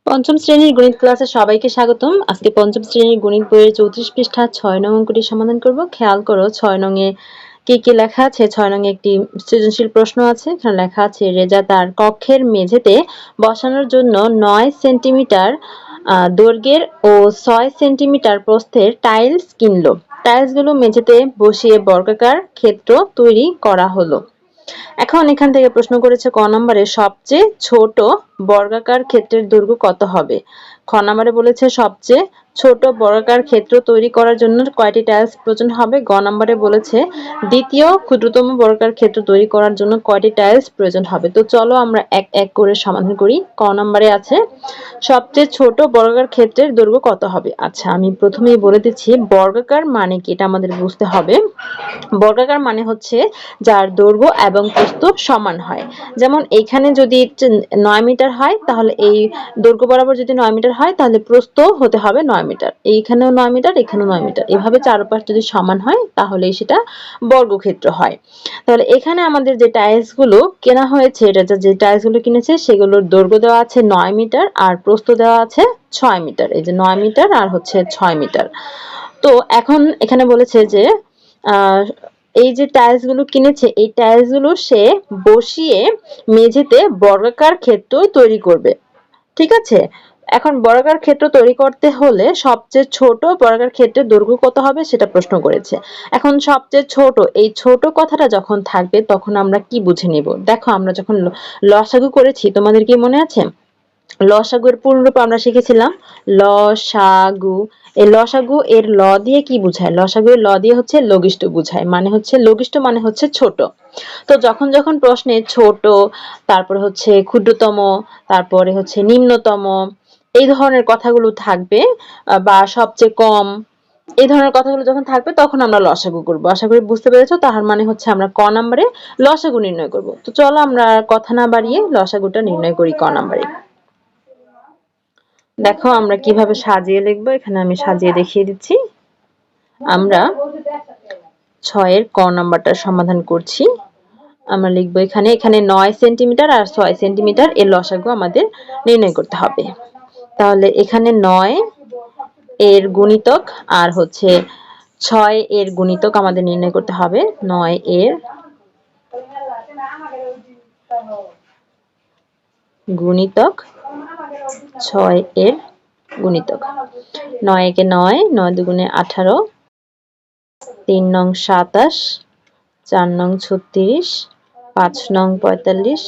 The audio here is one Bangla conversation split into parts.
পঞ্চম শ্রেণীর গণিত ক্লাসে সবাইকে স্বাগতম। আজকে পঞ্চম শ্রেণীর গণিত বইয়ের 34 পৃষ্ঠা 6 নং অঙ্কটি সমাধান করব। খেয়াল করো 6 নং এ কি লেখা আছে। 6 নং এ একটি সৃজনশীল প্রশ্ন আছে। এখানে লেখা আছে রেজা তার কক্ষের মেঝেতে বসানোর জন্য 9 সেন্টিমিটার দৈর্ঘ্যের ও 6 সেন্টিমিটার প্রস্থের টাইলস কিনলো। টাইলসগুলো মেঝেতে বসিয়ে বর্গাকার ক্ষেত্র তৈরি করা হলো। এখন এখান থেকে প্রশ্ন করেছে ক নম্বরে সবচেয়ে ছোট বর্গাকার ক্ষেত্রের দৈর্ঘ্য কত হবে। খ নম্বরে বলেছে সবচেয়ে ছোট বর্গাকার ক্ষেত্র তৈরি করার জন্য কয়টি টাইলস প্রয়োজন হবে। গ নম্বরে বলেছে দ্বিতীয় ক্ষুদ্রতম বর্গাকার ক্ষেত্র তৈরি করার জন্য কয়টি টাইলস প্রয়োজন হবে। তো চলো আমরা এক এক করে সমাধান করি। ক নম্বরে আছে সবচেয়ে ছোট বর্গাকার ক্ষেত্রের দৈর্ঘ্য কত হবে। আচ্ছা, আমি প্রথমেই বলে দিচ্ছি বর্গাকার মানে কি এটা আমাদের বুঝতে হবে। বর্গাকার মানে হচ্ছে যার দৈর্ঘ্য এবং প্রস্থ সমান হয়। যেমন এখানে যদি 9 মিটার হয় তাহলে এই দৈর্ঘ্য বরাবর যদি 9 মিটার হয় তাহলে প্রস্থ হতে হবে 9 মিটার। এইখানেও 9 মিটার, এখানেও 9 মিটার। এভাবে চারপাশ যদি সমান হয় তাহলে সেটা বর্গক্ষেত্র হয়। তাহলে এখানে আমাদের যে টাইলস গুলো কেনা হয়েছে, এটা যে টাইলস গুলো কিনেছে সেগুলোর দৈর্ঘ্য দেওয়া আছে 9 মিটার আর প্রস্থ দেওয়া আছে 6 মিটার। এই যে 9 মিটার আর হচ্ছে 6 মিটার। তো এখন এখানে বলেছে যে এই যে টাইলস গুলো কিনেছে এই টাইলস গুলো সে বসিয়ে মেঝেতে বর্গাকার ক্ষেত্র তৈরি করবে। ঠিক আছে, এখন বর্গাকার ক্ষেত্র তৈরি করতে হলে সবচেয়ে ছোট বর্গাকার ক্ষেত্রের দৈর্ঘ্য কত হবে সেটা প্রশ্ন করেছে। এখন সবচেয়ে ছোট, এই ছোট কথাটা যখন থাকবে তখন আমরা কি বুঝে নিব। দেখো আমরা যখন লসাগু করেছি তোমাদের কি মনে আছে? লসাগুর পূর্ণরূপ আমরা শিখেছিলাম লসাগু। এই লসাগু এর ল দিয়ে কি বোঝায়? লসাগু এর ল দিয়ে হচ্ছে লঘিষ্ঠ বোঝায়, মানে হচ্ছে লঘিষ্ঠ মানে হচ্ছে ছোট। তো যখন যখন প্রশ্নে ছোট, তারপরে হচ্ছে ক্ষুদ্রতম, তারপরে হচ্ছে নিম্নতম, এই ধরনের কথাগুলো থাকবে বা সবচেয়ে কম, এই ধরনের কথাগুলো যখন থাকবে তখন আমরা লসাগু করবো। আশা করি বুঝতে পেরেছো। তার মানে হচ্ছে আমরা ক নম্বরে লসাগু নির্ণয় করব। তো চলো আমরা কথা না বাড়িয়ে লসাগুটা নির্ণয় করি ক নম্বরে। দেখো আমরা কিভাবে সাজিয়ে লিখবো, এখানে আমি সাজিয়ে দেখিয়ে দিচ্ছি। আমরা 6 এর ক নাম্বারটা সমাধান করছি। আমরা লিখবো এখানে 9 সেন্টিমিটার আর 6 সেন্টিমিটার এর লসাগু আমাদের নির্ণয় করতে হবে। তাহলে এখানে 9 এর গুণিতক আর হচ্ছে 6 এর গুণিতক আমাদের নির্ণয় করতে হবে। 9 এর গুণিতক 6 এর গুণিতক। 9 একে 9, 9 দুগুণে 18, 3 নং 27, 4 নং 36, 5 নং 45,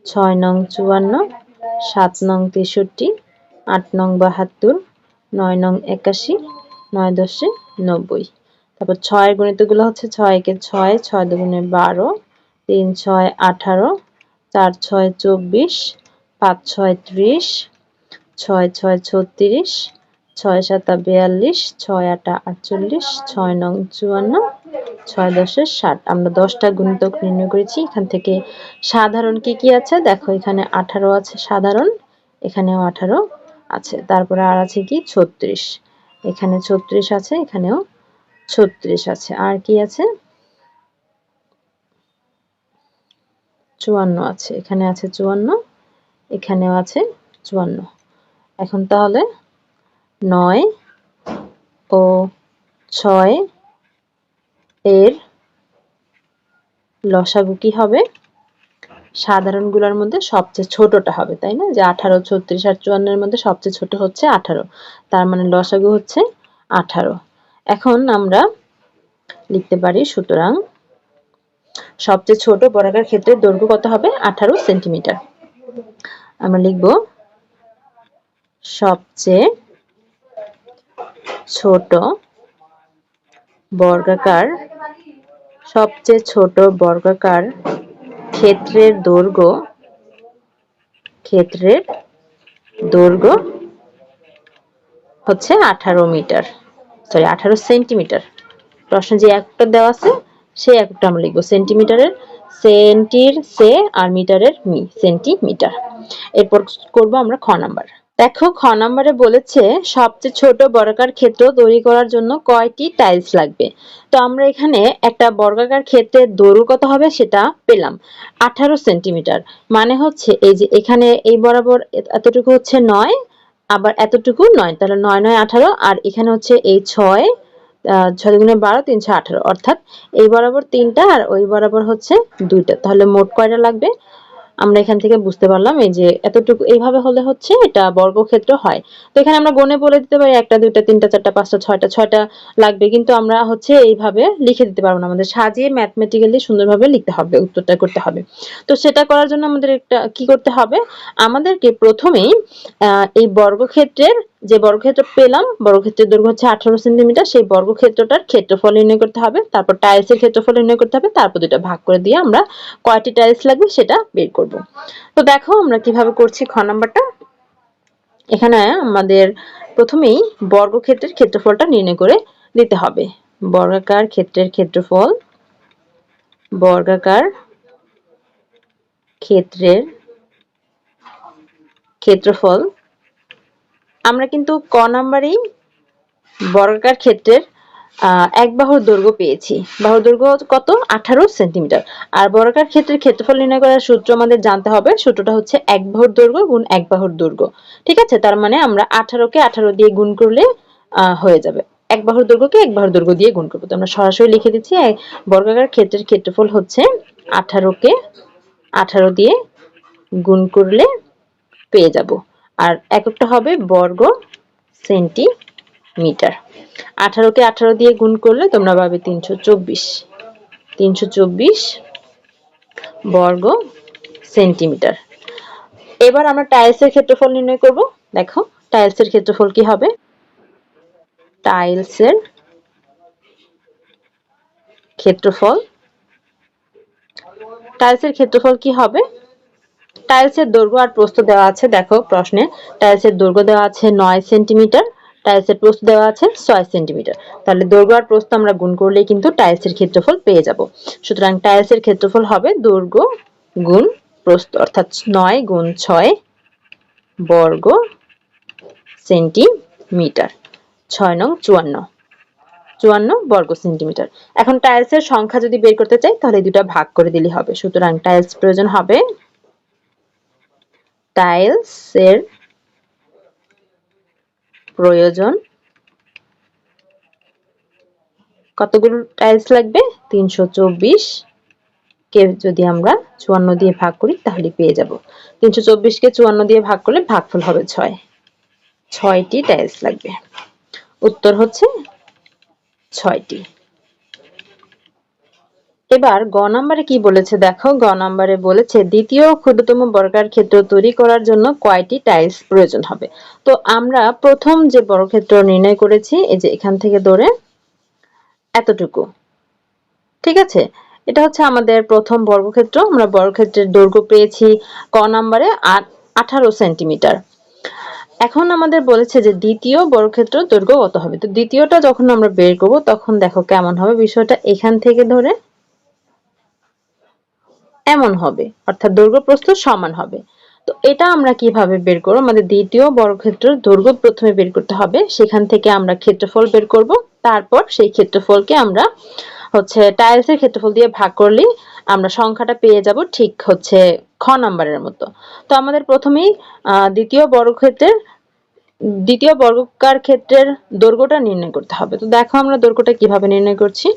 6 নং 54, 7 নং 63, 8 নং 72, 9 নং 81, 9 10 90। তারপর 6 এর গুণিতকগুলো হচ্ছে 6 একে 6, 6 দুগুণে 12, 3 6 18, 4 6 24, 5 6 30, 6 6 36, 6 7 42, 6 8 48, 6 9 54, 6 10 60। আমরা 10টা গুণিতক নির্ণয় করেছি। এখান থেকে সাধারণ কি কি আছে দেখো, এখানে 18 আছে সাধারণ, এখানেও 18 আছে, তারপরে আর আছে কি 36, এখানে 36 আছে, এখানেও 36 আছে, আর কি আছে 54 আছে, এখানে আছে 54, এখানেও আছে 54। এখন তাহলে 9 ও 6 এর লসাগু কি হবে? সাধারণগুলোর মধ্যে সবচেয়ে ছোটটা হবে, তাই না? যে 18, 36 আর 54 এর মধ্যে সবচেয়ে ছোট হচ্ছে 18, তার মানে লসাগু হচ্ছে 18। এখন আমরা লিখতে পারি সুতরাং সবচেয়ে ছোট বর্গাকার ক্ষেত্রের দৈর্ঘ্য কত হবে? 18 সেন্টিমিটার। আমরা লিখব সবচেয়ে ছোট বর্গাকার ক্ষেত্রের দৈর্ঘ্য হচ্ছে 18 মিটার, সরি 18 সেন্টিমিটার। প্রশ্নে যে এককটা দেওয়া আছে সেই এককটা আমরা লিখবো সেন্টিমিটারের, সেন্টির সে আর মিটারের মি, সেন্টিমিটার। এরপর করব আমরা খ নাম্বার। দেখো খ নম্বরে বলেছে সবচেয়ে ছোট বর্গাকার ক্ষেত্র তৈরি করার জন্য কয়টি টাইলস লাগবে। তো আমরা এখানে একটা বর্গাকার ক্ষেত্রের দৈর্ঘ্য কত হবে সেটা পেলাম 18 সেন্টিমিটার। মানে হচ্ছে এই যে এখানে এই বরাবর এতটুকু হচ্ছে 9, আবার এতটুকু 9, তাহলে 9 9 18, আর এখানে হচ্ছে এই 6 6 দুগুণে 12 318, অর্থাৎ এই বরাবর 3টা আর ওই বরাবর হচ্ছে 2টা, তাহলে মোট কয়টা লাগবে আমরা এখান থেকে বুঝতে পারলাম। এই যে এতটুকু এইভাবে হলে হচ্ছে এটা বর্গক্ষেত্র হয়। তো এখানে আমরা গণে বলে দিতে পারি 1টা 2টা 3টা 4টা 5টা 6টা 6টা লাগবে, কিন্তু আমরা হচ্ছে এইভাবে লিখে দিতে পারবো না, আমাদের সাজিয়ে ম্যাথমেটিক্যালি সুন্দরভাবে লিখতে হবে, উত্তরটা করতে হবে। তো সেটা করার জন্য আমাদের একটা কি করতে হবে, আমাদেরকে প্রথমেই এই বর্গক্ষেত্রের যে বর্গক্ষেত্র পেলাম, বর্গক্ষেত্রের দৈর্ঘ্য হচ্ছে 18 সেন্টিমিটার, সেই বর্গক্ষেত্রটার ক্ষেত্রফল নির্ণয় করতে হবে, তারপর টাইলসের ক্ষেত্রফল নির্ণয় করতে হবে, তারপর দুটো ভাগ করে দিয়ে আমরা কয়টি টাইলস লাগবে সেটা বের করব। তো দেখো আমরা কিভাবে করছি খ নাম্বারটা। এখানে আমাদের প্রথমেই বর্গক্ষেত্রের ক্ষেত্রফলটা নির্ণয় করে দিতে হবে। বর্গাকার ক্ষেত্রের ক্ষেত্রফল, বর্গাকার ক্ষেত্রের ক্ষেত্রফল, আমরা কিন্তু ক নাম্বারেই বর্গাকার ক্ষেত্রের এক বাহুর দৈর্ঘ্য পেয়েছি। বাহুর দৈর্ঘ্য কত? 18 সেন্টিমিটার। আর বর্গাকার ক্ষেত্রের ক্ষেত্রফল নির্ণয় করার সূত্র আমাদের জানতে হবে। সূত্রটা হচ্ছে এক বাহুর দৈর্ঘ্য গুণ এক বাহুর দৈর্ঘ্য। ঠিক আছে? তার মানে আমরা 18 কে 18 দিয়ে গুণ করলে হয়ে যাবে। এক বাহুর দৈর্ঘ্যকে এক বাহুর দৈর্ঘ্য দিয়ে গুণ করব। তো আমরা সরাসরি লিখে দিচ্ছি বর্গাকার ক্ষেত্রের ক্ষেত্রফল হচ্ছে 18 কে 18 দিয়ে গুণ করলে পেয়ে যাব। আর এককটা হবে বর্গ সেন্টিমিটার। 18 কে 18 দিয়ে গুণ করলে তোমরা পাবে 324। 324 বর্গ সেন্টিমিটার। এবার আমরা টাইলসের ক্ষেত্রফল নির্ণয় করব। দেখো টাইলসের ক্ষেত্রফল কি হবে? টাইলসের ক্ষেত্রফল, টাইলসের ক্ষেত্রফল কি হবে? টাইলসের দৈর্ঘ্য আর প্রস্থ দেওয়া আছে। দেখো প্রশ্নে টাইলসের দৈর্ঘ্য দেওয়া আছে 9 সেন্টিমিটার, টাইলসের প্রস্থ দেওয়া আছে 6 সেন্টিমিটার। তাহলে দৈর্ঘ্য আর প্রস্থ আমরা গুণ করলেই কিন্তু টাইলসের ক্ষেত্রফল পেয়ে যাব। সুতরাং টাইলসের ক্ষেত্রফল হবে দৈর্ঘ্য গুণ প্রস্থ, অর্থাৎ 9 গুণ 6 বর্গ সেন্টিমিটার। 6 নং 54, 54 বর্গ সেন্টিমিটার। এখন টাইলসের সংখ্যা যদি বের করতে চাই তাহলে দুটো ভাগ করে দিলেই হবে। সুতরাং টাইলস প্রয়োজন হবে, টাইলসের প্রয়োজন কতগুলো টাইলস লাগবে? 324 কে যদি আমরা 54 দিয়ে ভাগ করি তাহলে পেয়ে যাব। 324 কে 54 দিয়ে ভাগ করলে ভাগফল হবে 6। 6টি টাইলস লাগবে। উত্তর হচ্ছে 6টি। এবার গ নাম্বারে কি বলেছে দেখো, গ নাম্বারে বলেছে দ্বিতীয় ক্ষুদ্রতম বর্গাকার ক্ষেত্র তৈরি করার জন্য কয়টি টাইলস প্রয়োজন হবে। তো আমরা প্রথম যে বর্গক্ষেত্র নির্ণয় করেছি, এই যে এখান থেকে ধরে এতটুকু, ঠিক আছে? এটা হচ্ছে আমাদের প্রথম বর্গক্ষেত্র। আমরা বর্গক্ষেত্রের দৈর্ঘ্য পেয়েছি ক নাম্বারে 18 সেন্টিমিটার। এখন আমাদের বলেছে যে দ্বিতীয় বর্গক্ষেত্র দৈর্ঘ্য কত হবে। তো দ্বিতীয়টা যখন আমরা বের করব তখন দেখো কেমন হবে বিষয়টা। এখান থেকে ধরে এমন হবে, অর্থাৎ দৈর্ঘ্য প্রস্থ সমান হবে। তো এটা আমরা কিভাবে বের করব? আমাদের দ্বিতীয় বর্গক্ষেত্রের দৈর্ঘ্য প্রথমে বের করতে হবে, সেখান থেকে আমরা ক্ষেত্রফল বের করব, তারপর সেই ক্ষেত্রফলকে আমরা হচ্ছে টাইলসের ক্ষেত্রফল দিয়ে ভাগ করলেই আমরা সংখ্যাটা পেয়ে যাব, ঠিক হচ্ছে খ নাম্বারের মতো। তো আমাদের প্রথমেই দ্বিতীয় বর্গাকার ক্ষেত্রের দৈর্ঘ্যটা নির্ণয় করতে হবে। তো দেখো আমরা দৈর্ঘ্যটা কিভাবে নির্ণয় করছি।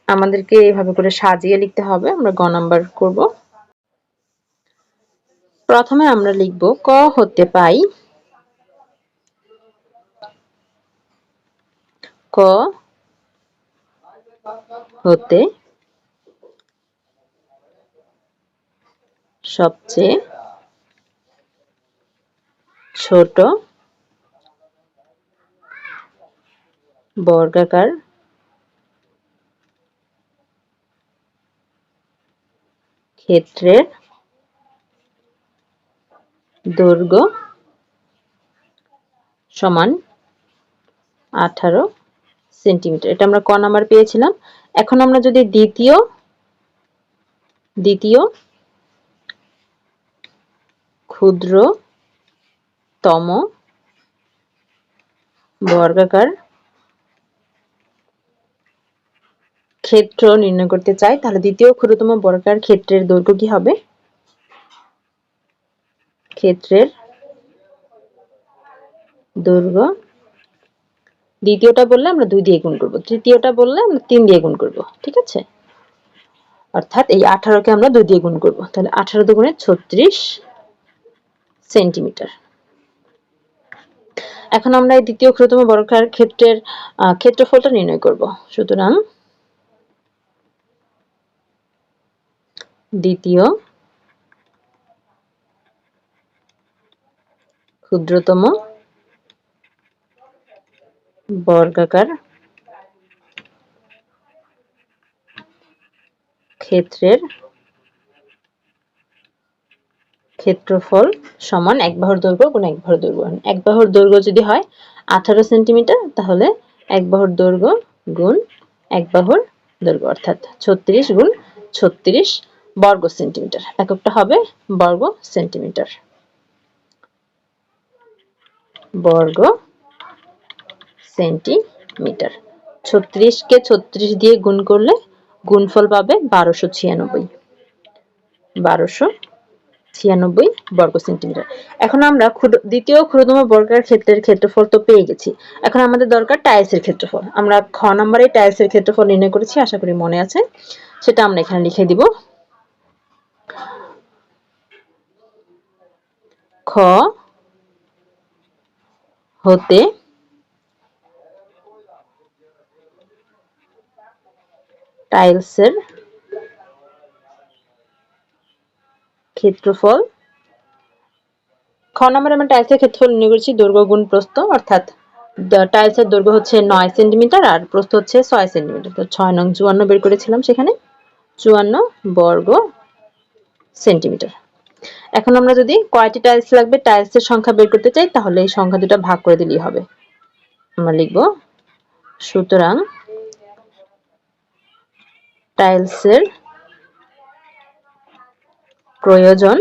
আমাদেরকে এইভাবে করে সাজিয়ে লিখতে হবে। আমরা গ নাম্বার করব। প্রথমে আমরা লিখব ক হতে পাই, ক হতে সবচেয়ে ছোট বর্গাকার ক্ষেত্রের দৈর্ঘ্য সমান 18 সেন্টিমিটার। এটা আমরা ক নাম্বার পেয়েছিলাম। এখন আমরা যদি দ্বিতীয় ক্ষুদ্র তম বর্গাকার ক্ষেত্র নির্ণয় করতে চাই, তাহলে দ্বিতীয় ক্ষুদ্রতম বর্গাকার ক্ষেত্রের দৈর্ঘ্য কি হবে? ক্ষেত্রের দৈর্ঘ্য, দ্বিতীয়টা বললে আমরা 2 দিয়ে গুণ করব, তৃতীয়টা বললে আমরা 3 দিয়ে গুণ করব, ঠিক আছে? অর্থাৎ এই 18 কে আমরা 2 দিয়ে গুণ করব, তাহলে 18 দুগুণে 36 সেন্টিমিটার। এখন আমরা এই দ্বিতীয় ক্ষুদ্রতম বর্গাকার ক্ষেত্রের ক্ষেত্রফলটা নির্ণয় করব। সুতরাং দ্বিতীয় ক্ষুদ্রতম বর্গাকার ক্ষেত্রের ক্ষেত্রফল সমান এক বাহুর দৈর্ঘ্য গুণ এক বাহুর দৈর্ঘ্য। এক বাহুর দৈর্ঘ্য যদি হয় 18 সেন্টিমিটার, তাহলে এক বাহুর দৈর্ঘ্য গুণ এক বাহুর দৈর্ঘ্য, অর্থাৎ 36 গুণ 36 বর্গ সেন্টিমিটার। এককটা হবে বর্গ সেন্টিমিটার। বর্গ সেন্টিমিটার। 36 কে 36 দিয়ে গুণ করলে গুণফল পাবে 1296। 1296 বর্গ সেন্টিমিটার। এখন আমরা দ্বিতীয় ক্ষুদ্রতম বর্গাকার ক্ষেত্রের ক্ষেত্রফল তো পেয়ে গেছি। এখন আমাদের দরকার টাইলসের ক্ষেত্রফল। আমরা খ নম্বরে টাইলসের ক্ষেত্রফল নির্ণয় করেছি, আশা করি মনে আছে। সেটা আমরা এখানে লিখে দিব। খ হতে টাইলসের ক্ষেত্রফল, খ নম্বরে আমরা টাইলসের ক্ষেত্রফল নির্ণয় করেছি দৈর্ঘ্য গুণ প্রস্থ, অর্থাৎ টাইলসের দৈর্ঘ্য হচ্ছে 9 সেন্টিমিটার আর প্রস্থ হচ্ছে 6 সেন্টিমিটার। তো 6 নং 54 বের করেছিলাম, সেখানে 54 বর্গ সেন্টিমিটার। এখন আমরা যদি কয়টি টাইলস লাগবে টাইলসের সংখ্যা বের করতে চাই, তাহলে এই সংখ্যা দুটো ভাগ করে দিলেই হবে। আমরা লিখব সুতরাং টাইলসের প্রয়োজন,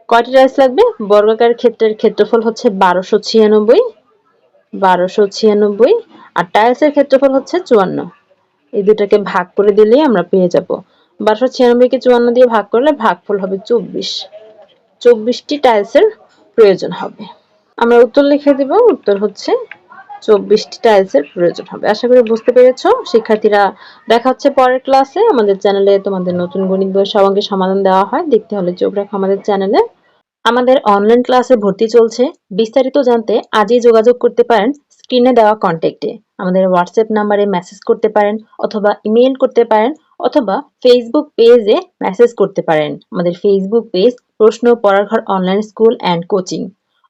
কয়টি টাইলস লাগবে? বর্গাকার ক্ষেত্রের ক্ষেত্রফল হচ্ছে 1296 আর টাইলসের ক্ষেত্রফল হচ্ছে 54। এই দুটাকে ভাগ করে দিলেই আমরা পেয়ে যাব। 1296 কে 54 দিয়ে ভাগ করলে ভাগফল হবে 24। 24টি টাইলসের প্রয়োজন হবে। আমরা উত্তর লিখে দিব। উত্তর হচ্ছে 24টি টাইলসের প্রয়োজন হবে। আশা করি বুঝতে পেরেছো শিক্ষার্থীরা। দেখা হচ্ছে পরের ক্লাসে। আমাদের চ্যানেলে তোমাদের নতুন গণিত বইয়ের সব অঙ্কের সমাধান দেওয়া হয়, দেখতে হলে চোখ রাখো আমাদের চ্যানেলে। আমাদের অনলাইন ক্লাসে ভর্তি চলছে। বিস্তারিত জানতে আজই যোগাযোগ করতে পারেন স্ক্রিনে দেওয়া কন্ট্যাক্টে। আমাদের হোয়াটসঅ্যাপ নাম্বারে মেসেজ করতে পারেন অথবা ইমেইল করতে পারেন অথবা ফেসবুক পেজে মেসেজ করতে পারেন। আমাদের ফেসবুক পেজ প্রশ্ন পড়ার ঘর অনলাইন স্কুল অ্যান্ড কোচিং,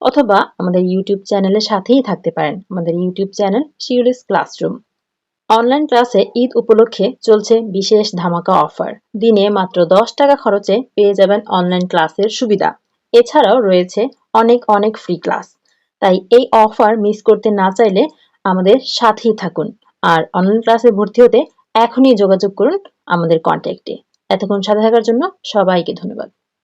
অথবা আমাদের ইউটিউব চ্যানেলের সাথেই থাকতে পারেন। আমাদের YouTube channel Shiuli's classroom. Online ক্লাসে ঈদ উপলক্ষে চলছে বিশেষ ধামাকা অফার। দিনে মাত্র 10 টাকা খরচে পেয়ে যাবেন অনলাইন ক্লাসের সুবিধা। এছাড়াও রয়েছে অনেক অনেক ফ্রি ক্লাস। তাই এই অফার মিস করতে না চাইলে আমাদের সাথেই থাকুন। আর অনলাইন ক্লাসে ভর্তি হতে এখনই যোগাযোগ করুন আমাদের কন্ট্যাক্টে। এতক্ষণ সাথে থাকার জন্য সবাইকে ধন্যবাদ।